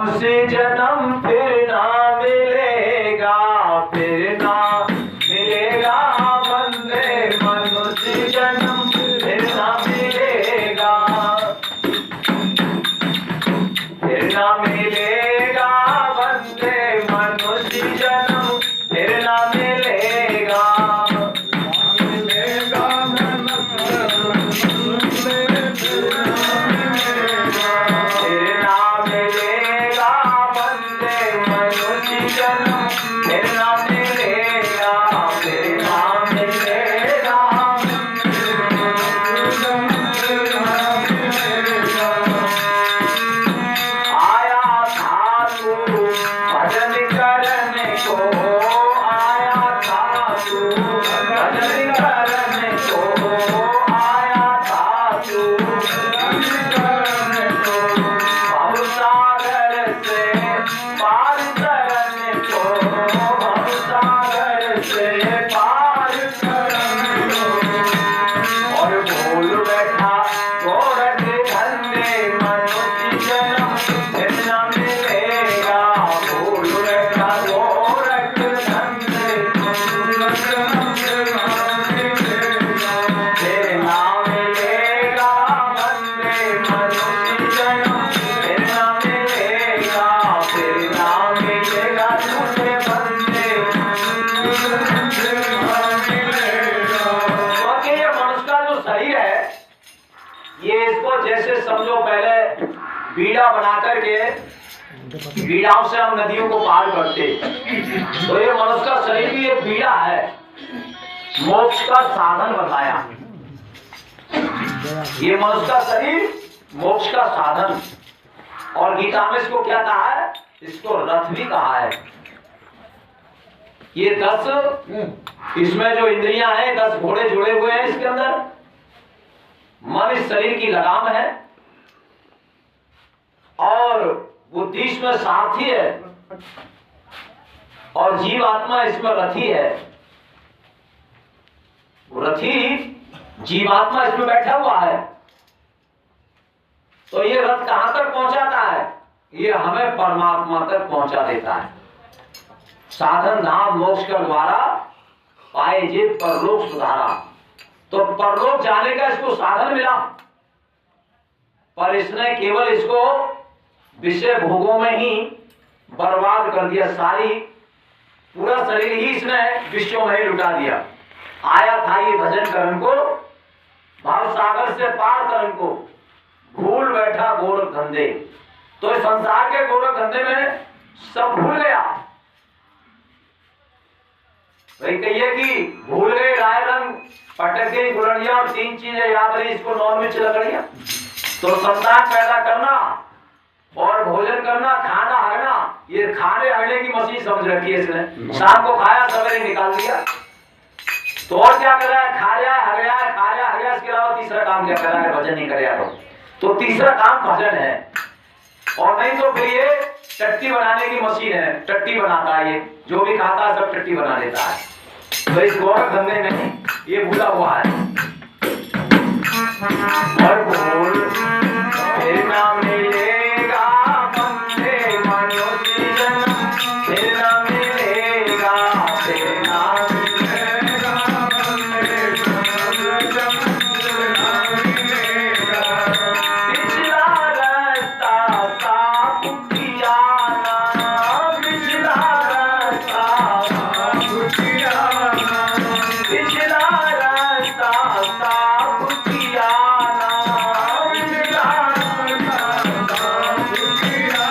मनुष्य जन्म फिर ना मिलेगा, फिर ना मिलेगा बंदे, मनुष्य जन्म फिर ना मिलेगा, फिर ना मिलेगा बंदे, मनुष्य जन्म फिर ना मिलेगा, मिलेगा फिर ना मिलेगा बंदे, मनुष्य जन्म फिर ना मिलेगा, फिर ना मिलेगा, आया था तू भजन करने को, आया था तू भजन करने को, आया था तू भजन करने को, भवसागर से पार करने को, भवसागर से पार करने को, और भूल बैठा गोरख धन्य, मनुष्य जन्म फिर ना मिलेगा, भूल बैठा गोरख धन्य, फिर ना मिलेगा बंदे, मनुष्य जन्म फिर ना मिलेगा, फिर ना मिलेगा तुझे बंदे, क्योंकि ये मनुष्य का जो शरीर है, ये इसको जैसे समझो पहले बीड़ा बना करके बीड़ाओं से हम नदियों को पार करते, तो ये मनुष्य का शरीर भी एक बीड़ा है, मोक्ष का साधन बताया। ये मनुष्य का शरीर मोक्ष का साधन, और गीता में इसको क्या कहा है? इसको रथ भी कहा है। ये 10 इसमें जो इंद्रियां हैं, 10 घोड़े जुड़े हुए हैं इसके अंदर। मन इस शरीर की लगाम है, और बुद्धि इसमें सारथी है, और जीव आत्मा इसमें रथी है। रथी जीवात्मा इसमें बैठा हुआ है। तो ये रथ कहां तक पहुंचाता है? ये हमें परमात्मा तक पहुंचा देता है। साधन धाम मोक्ष कर द्वारा पाए जे परलोक सुधारा। तो परलोक जाने का इसको साधन मिला, पर इसने केवल इसको विषय भोगों में ही बर्बाद कर दिया। सारी पूरा शरीर ही इसने विषयों में ही लुटा दिया। आया था ये भजन करन को, भाव सागर से पार करन को, भूल बैठा गोरख धंधे। तो इस संसार के गोरख धंधे में सब भूल गया। भाई कहिए कि भूल गए राय रंग, पटक गई गुलड़िया, और 3 चीजें याद रही इसको, नॉनवेज लकड़ियां। तो संतान पैदा करना और भोजन करना, खाना हगना, ये खाने हगने की मशीन समझ रखी है इसने। शाम को खाया, सवेरे निकाल दिया। तो और क्या कर रहा है? खा रहा है, हग रहा है, खा रहा है, हग रहा है। इसके अलावा तीसरा काम क्या कर रहा है? भजन नहीं करेगा। तो तीसरा काम भजन है। और नहीं तो फिर ये टट्टी बनाने की मशीन है, टट्टी बनाता है। ये जो भी खाता है सब टट्टी बना देता है। तो इस गोरख धंधे में ये भूला हुआ है। और भूल फिर ना मिलेगा बंदे, मनुष्य जन्म फिर ना मिलेगा, फिर ना मिलेगा बंदे, मनुष्य जन्म फिर ना मिलेगा। पिछला रास्ता साफ किया ना, पिछला रास्ता साफ किया ना, पिछला रास्ता साफ किया ना, पिछला रास्ता साफ किया ना।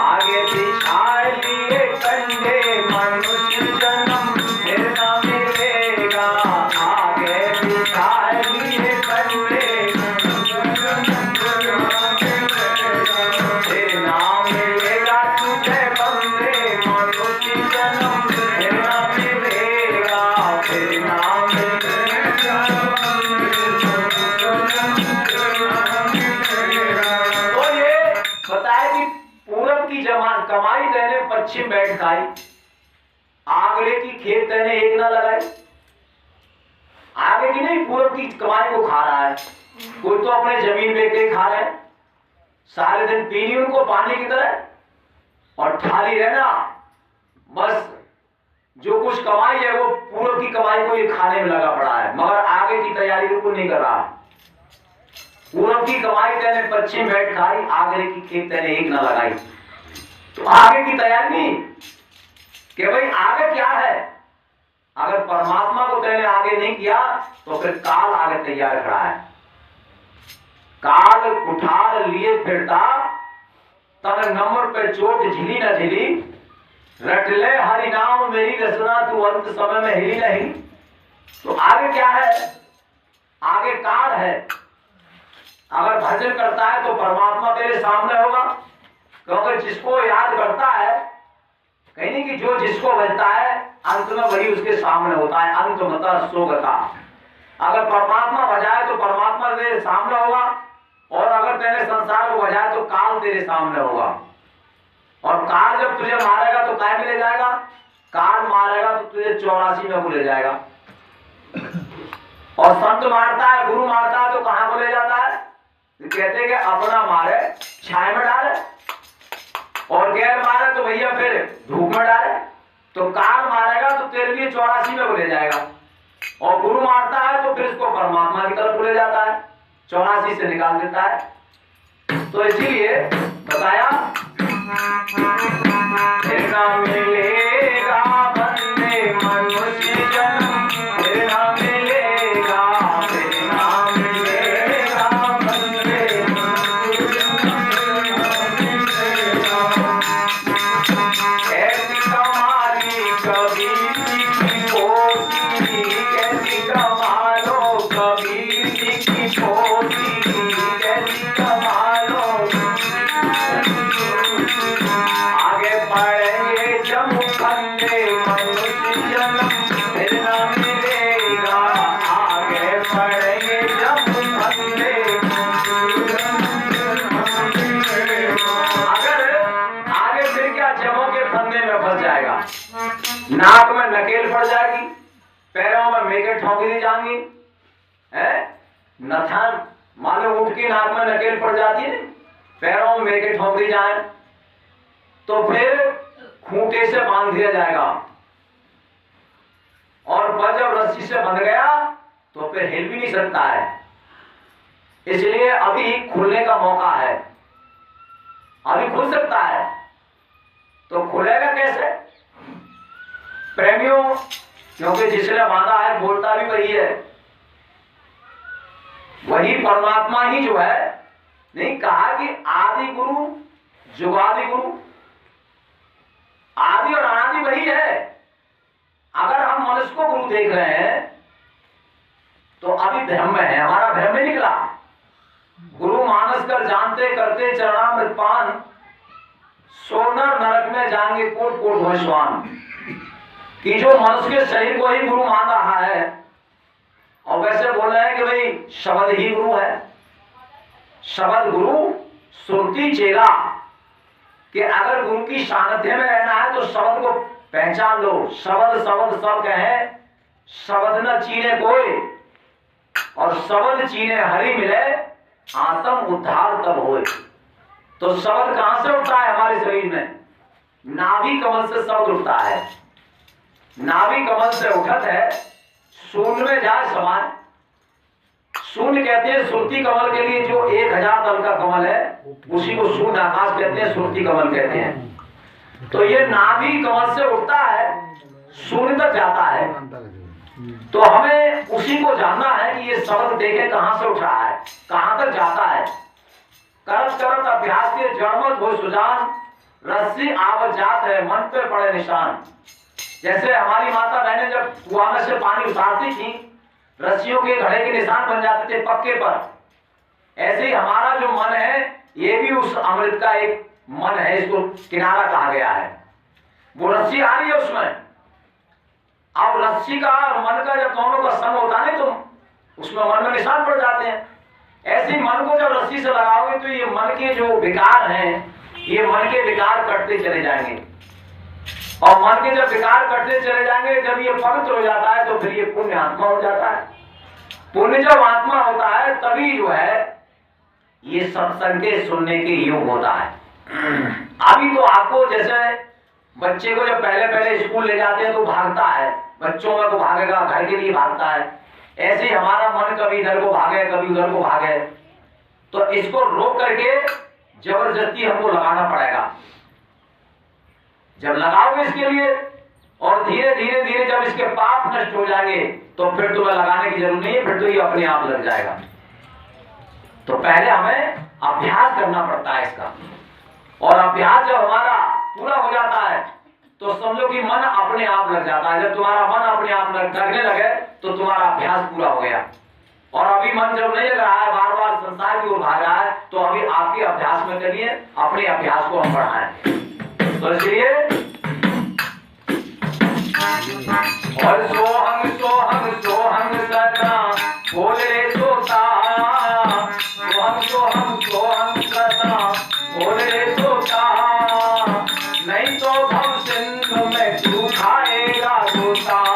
आगे दिखाई लिए कंधे, मनुष्य जन्म फिर ना मिलेगा, आगे दिखाई लिए कंधे, फिर ना मिलेगा तुझे बंदे, मनुष्य जन्म फिर ना मिलेगा, फिर ना मिलेगा। तो ये बताया कि पूरब की जमान कमाई तेने पश्चिम बैठ खाई, आगरे की खेत तेने एक ना लगाई। आगे की नहीं, पूरब की कमाई को खा रहा है। कोई तो अपने जमीन बेच के खा रहा है, सारे दिन पीनी उनको पानी की तरह, और थाली रहना, बस जो कुछ कमाई है वो पूर्व की कमाई को ये खाने में लगा पड़ा है, मगर आगे की तैयारी बिल्कुल नहीं कर रहा। पूर्व की कमाई तेने पश्चिम बैठ खाई, आगे की खेत तेने एक न लगाई। तो आगे की तैयारी नहीं कि भाई आगे क्या है। अगर परमात्मा को तेने आगे नहीं किया तो फिर काल आगे तैयार खड़ा है। काल कुठार लिए फिरता, तन नंबर पे चोट झिली न झिली, रट ले हरि नाम मेरी रचना, तू अंत समय में हिली नहीं। तो आगे क्या है? आगे काल है। अगर भजन करता है तो परमात्मा तेरे सामने होगा, क्योंकि जिसको याद करता है, कहीं नहीं कि जो जिसको भजता है अंत में वही उसके सामने होता है। अंत मत सोगता। अगर परमात्मा भजाए तो परमात्मा तेरे सामने होगा, और अगर तेरे संसार को भजाए तो काल तेरे सामने होगा। और काल जब तुझे मारेगा तो काय में ले जाएगा? काल मारेगा तो तुझे 84 में को ले जाएगा। और संत मारता है, गुरु मारता है तो कहां को ले जाता है? कहते हैं कि अपना मारे छाए में डाले, और गैर मारे तो भैया फिर धूप में डाले। तो काल मारेगा तो तेरे लिए 84 में को ले जाएगा, और गुरु मारता है तो फिर इसको परमात्मा की तरफ ले जाता है, 84 से निकाल देता है। तो इसीलिए बताया, फिर ना मिलेगा बंदे मनुष्य जन्म, फिर ना मिलेगा, फिर ना मिलेगा बंदे मनुष्य जन्म। ऐसी कमाली कबीर की पोती, कैसी कमालो कबीर की पोती, कैसी कमालो। आगे पढ़ेंगे जब बंदे मनुष्य जन्म, फिर न मिलेगा। आगे पढ़ेंगे जब बंदे, अगर आगे फिर क्या जमों के फंदे में फंस जाएगा। नाक में नकेल पड़ जाएगी, पैरों में मेके ठोंकी दी जाएंगी, है नथन मालूम, ऊँट की नाक में नकेल पड़ जाती है, पैरों में मेके ठोंक दी जाए तो फिर खूंटे से बांध दिया जाएगा, और बस जब रस्सी से बंध गया तो फिर हिल भी नहीं सकता है। इसलिए अभी खुलने का मौका है, अभी खुल सकता है। तो खुलेगा कैसे? प्रेमियों, क्योंकि जिसने बांधा है बोलता भी वही है, वही परमात्मा ही जो है। नहीं कहा कि आदि गुरु जुगादि गुरु, आदि और अनादि वही है। अगर हम मनुष्य को गुरु देख रहे हैं तो अभी भ्रम में है, हमारा भ्रम में निकला। गुरु मानस कर जानते करते चरणामृत पान, सोनर नरक में जाएंगे कोट कोट भगवान। कि जो मनुष्य के शरीर को ही गुरु मान रहा है, और वैसे बोल रहे हैं कि भाई शब्द ही गुरु है, शब्द गुरु सुरती चेला, कि अगर गुरु की सानिध्य में रहना है तो शब्द को पहचान लो। शब्द शब्द सब कहे, शब्द न चीने कोई, और शब्द चीने हरि मिले, आत्म उद्धार तब होए। तो शब्द कहां से उठता है? हमारे शरीर में नाभि कमल से शब्द उठता है। नाभि कमल से उठत है, शून्य में जाए समान। शून्य कहते हैं सुरती कमल के लिए, जो 1000 दल का कमल है उसी को शून्य आकाश कहते हैं, सुरती कमल कहते हैं। तो ये नाभि कमल से उठता है, शून्य तक जाता है। तो हमें उसी को जानना है कि ये शब्द देखे कहां से उठ रहा है, कहां तक जाता है। करत करत अभ्यास के जड़मत हो सुजान, रस्सी आवत जात है मन पे पड़े निशान। जैसे हमारी माता बहनें जब कुआं में से पानी उतारती थी, रस्सियों के घड़े के निशान बन जाते थे पक्के पर, ऐसे ही हमारा जो मन है ये भी उस अमृत का एक मन है, इसको किनारा कहा गया है। वो रस्सी आ रही है उसमें। अब रस्सी का और मन का जब दोनों का संग होता नहीं तो उसमें मन में निशान पड़ जाते हैं। ऐसे ही मन को जब रस्सी से लगाओगे तो ये मन के जो विकार हैं, ये मन के विकार कटते चले जाएंगे, और मन के जब विकार कटते चले जाएंगे, जब ये पवित्र हो जाता है तो फिर ये पुण्य आत्मा हो जाता है। पुण्य जब आत्मा होता है तभी जो है ये सत्संग के सुनने के योग होता है। अभी तो आपको जैसे बच्चे को जब पहले पहले स्कूल ले जाते हैं तो भागता है, बच्चों में तो भागेगा, घर के लिए भागता है। ऐसे ही हमारा मन कभी इधर को भागे कभी उधर को भागे, तो इसको रोक करके जबरदस्ती हमको लगाना पड़ेगा। जब लगाओगे इसके लिए और धीरे धीरे धीरे जब इसके पाप नष्ट हो जाएंगे तो फिर तुम्हें लगाने की जरूरत नहीं है, फिर तो ये अपने आप लग जाएगा। तो पहले हमें अभ्यास करना पड़ता है इसका, और अभ्यास जब हमारा पूरा हो जाता है तो समझो कि मन अपने आप लग जाता है। जब तुम्हारा मन अपने आप लगने लगे तो तुम्हारा अभ्यास पूरा हो गया। और अभी मन जब नहीं लग रहा है, बार बार संसार की ओर भाग रहा है, तो अभी आपके अभ्यास में करिए, अपने अभ्यास को हम बढ़ाएं। तो इसलिए और सोहम सोहम सोहम सदा बोले तोता, सोहम सोहम सदा बोले तोता, नहीं तो भव सिंधु में तू खाएगा तोता।